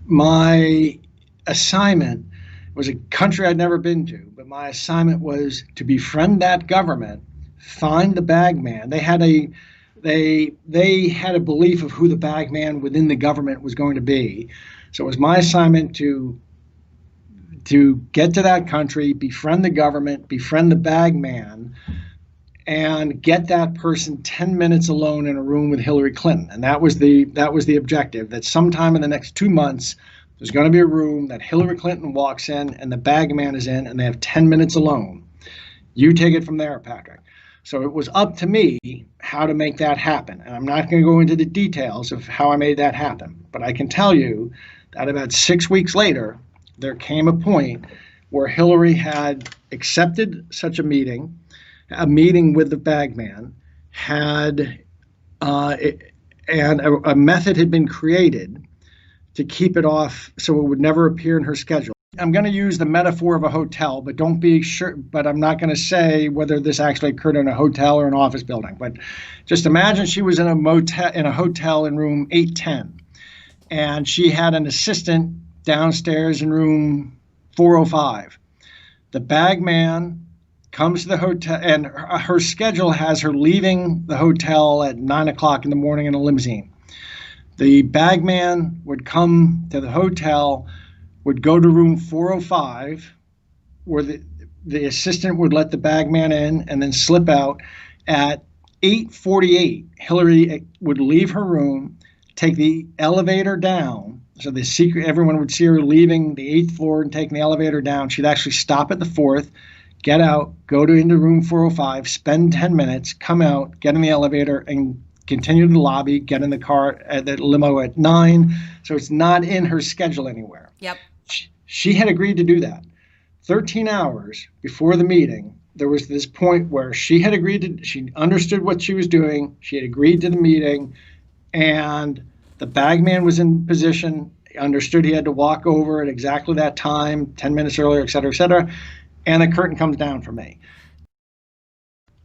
my assignment was a country I'd never been to, but my assignment was to befriend that government, find the bag man. They had a belief of who the bag man within the government was going to be. So it was my assignment to get to that country, befriend the government, befriend the bag man, and get that person 10 minutes alone in a room with Hillary Clinton. And that was the objective, that sometime in the next 2 months, there's going to be a room that Hillary Clinton walks in and the bag man is in, and they have 10 minutes alone. You take it from there, Patrick. So it was up to me how to make that happen. And I'm not going to go into the details of how I made that happen. But I can tell you that about 6 weeks later, there came a point where Hillary had accepted such a meeting with the bag man, and a method had been created to keep it off so it would never appear in her schedule. I'm going to use the metaphor of a hotel, but don't be sure. But I'm not going to say whether this actually occurred in a hotel or an office building. But just imagine she was in a hotel in room 810, and she had an assistant downstairs in room 405. The bag man comes to the hotel, and her schedule has her leaving the hotel at 9 o'clock in the morning in a limousine. The bag man would come to the hotel, would go to room 405, where the assistant would let the bag man in and then slip out. At 8:48, Hillary would leave her room, take the elevator down. So everyone would see her leaving the 8th floor and taking the elevator down. She'd actually stop at the 4th, get out, go into room 405, spend 10 minutes, come out, get in the elevator, and continue to the lobby, get in the car at the limo at 9. So it's not in her schedule anywhere. Yep. She had agreed to do that. 13 hours before the meeting, there was this point where she understood what she was doing. She had agreed to the meeting, and the bag man was in position, understood he had to walk over at exactly that time, 10 minutes earlier, et cetera, and the curtain comes down for me.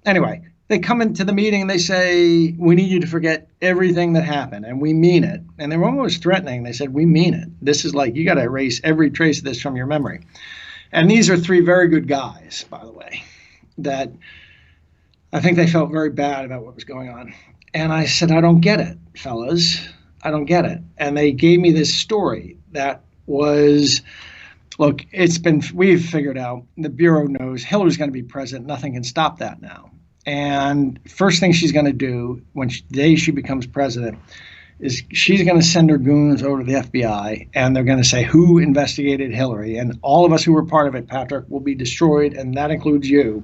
Anyway, they come into the meeting and they say, we need you to forget everything that happened, and we mean it. And they were almost threatening. They said, we mean it. This is like, you got to erase every trace of this from your memory. And these are 3 very good guys, by the way, that I think they felt very bad about what was going on. And I said, I don't get it, fellas. I don't get it. And they gave me this story that was, look, we've figured out, the Bureau knows Hillary's going to be president. Nothing can stop that now. And first thing she's going to do the day she becomes president is she's going to send her goons over to the FBI, and they're going to say who investigated Hillary. And all of us who were part of it, Patrick, will be destroyed, and that includes you.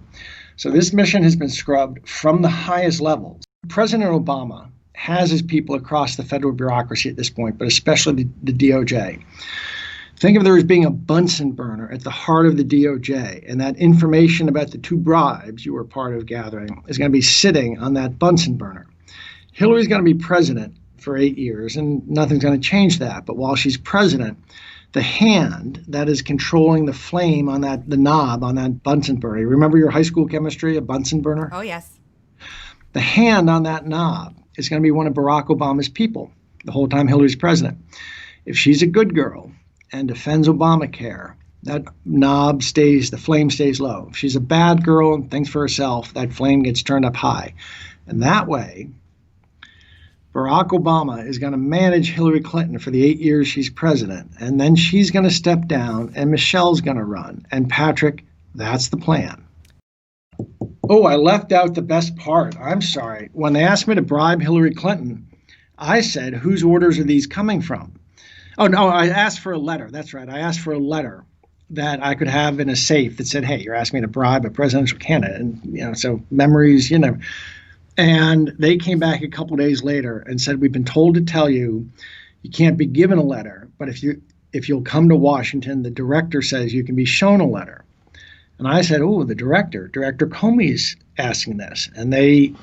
So this mission has been scrubbed from the highest levels. President Obama has his people across the federal bureaucracy at this point, but especially the DOJ. Think of there as being a Bunsen burner at the heart of the DOJ, and that information about the 2 bribes you were part of gathering is going to be sitting on that Bunsen burner. Hillary's going to be president for 8 years, and nothing's going to change that. But while she's president, the hand that is controlling the flame on the knob on that Bunsen burner. You remember your high school chemistry, a Bunsen burner? Oh, yes. The hand on that knob is going to be one of Barack Obama's people the whole time Hillary's president. If she's a good girl and defends Obamacare, that knob the flame stays low. If she's a bad girl and thinks for herself, that flame gets turned up high. And that way, Barack Obama is going to manage Hillary Clinton for the 8 years she's president. And then she's going to step down and Michelle's going to run. And Patrick, that's the plan. Oh, I left out the best part. I'm sorry. When they asked me to bribe Hillary Clinton, I said, whose orders are these coming from? Oh, no, I asked for a letter. That's right. I asked for a letter that I could have in a safe that said, hey, you're asking me to bribe a presidential candidate. And, so memories, And they came back a couple of days later and said, we've been told to tell you, you can't be given a letter, but if you'll come to Washington, the director says you can be shown a letter. And I said, oh, the Director Comey's asking this. And they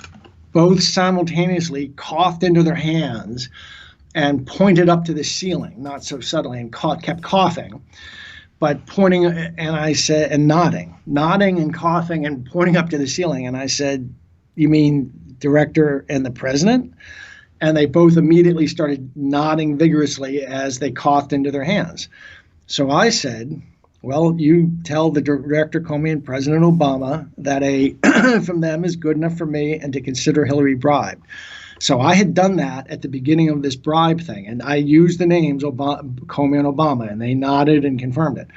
both simultaneously coughed into their hands and pointed up to the ceiling, not so subtly, and kept coughing, but pointing, and I said, and nodding and coughing and pointing up to the ceiling. And I said, you mean Director and the President? And they both immediately started nodding vigorously as they coughed into their hands. So I said, well, you tell the Director Comey and President Obama that a from them is good enough for me and to consider Hillary bribed. So I had done that at the beginning of this bribe thing, and I used the names Comey and Obama, and they nodded and confirmed it.